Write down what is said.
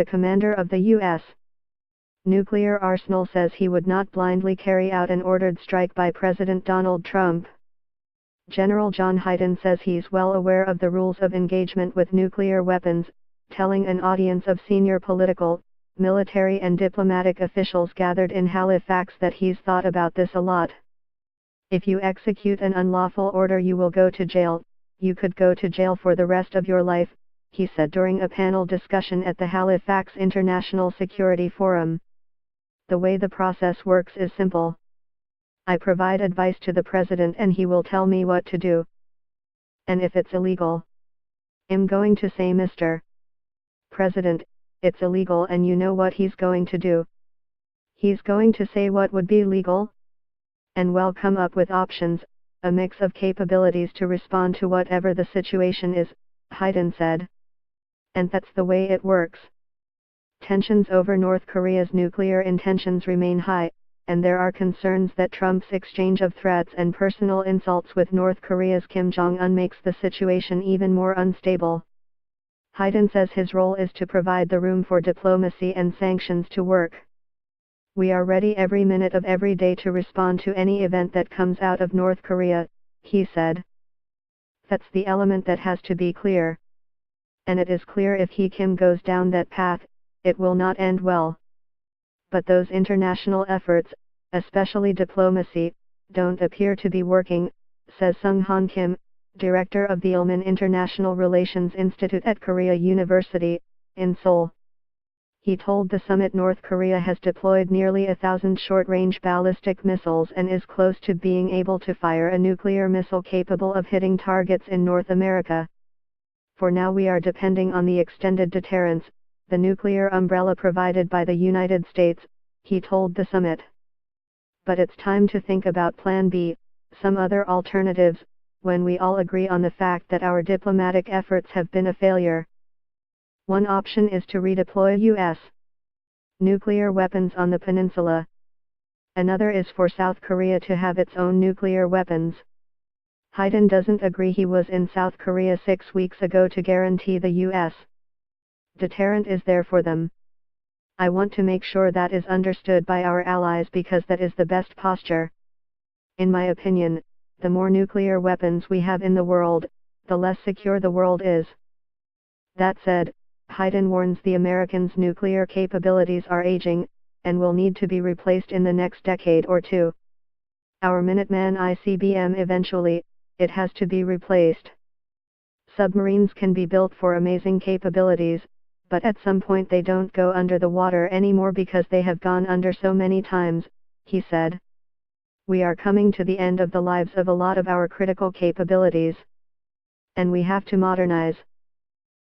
the commander of the U.S. nuclear arsenal says he would not blindly carry out an ordered strike by President Donald Trump. General John Hyten says he's well aware of the rules of engagement with nuclear weapons, telling an audience of senior political, military and diplomatic officials gathered in Halifax that he's thought about this a lot. If you execute an unlawful order, you will go to jail. You could go to jail for the rest of your life, he said during a panel discussion at the Halifax International Security Forum. The way the process works is simple. I provide advice to the president and he will tell me what to do. And if it's illegal, I'm going to say, Mr. President, it's illegal, and you know what he's going to do. He's going to say what would be legal, and we'll come up with options, a mix of capabilities to respond to whatever the situation is, Hyten said. And that's the way it works. Tensions over North Korea's nuclear intentions remain high, and there are concerns that Trump's exchange of threats and personal insults with North Korea's Kim Jong-un makes the situation even more unstable. Hyten says his role is to provide the room for diplomacy and sanctions to work. We are ready every minute of every day to respond to any event that comes out of North Korea, he said. That's the element that has to be clear. And it is clear if Kim goes down that path, it will not end well. But those international efforts, especially diplomacy, don't appear to be working, says Sung-Han Kim, director of the Ilmin International Relations Institute at Korea University, in Seoul. He told the summit North Korea has deployed nearly 1,000 short-range ballistic missiles and is close to being able to fire a nuclear missile capable of hitting targets in North America. For now we are depending on the extended deterrence, the nuclear umbrella provided by the United States, he told the summit. But it's time to think about Plan B, some other alternatives, when we all agree on the fact that our diplomatic efforts have been a failure. One option is to redeploy U.S. nuclear weapons on the peninsula. Another is for South Korea to have its own nuclear weapons. Hyten doesn't agree. He was in South Korea 6 weeks ago to guarantee the U.S. deterrent is there for them. I want to make sure that is understood by our allies because that is the best posture. In my opinion, the more nuclear weapons we have in the world, the less secure the world is. That said, Hyten warns the Americans' nuclear capabilities are aging, and will need to be replaced in the next decade or two. Our Minuteman ICBM eventually, it has to be replaced. Submarines can be built for amazing capabilities, but at some point they don't go under the water anymore because they have gone under so many times, he said. We are coming to the end of the lives of a lot of our critical capabilities. And we have to modernize.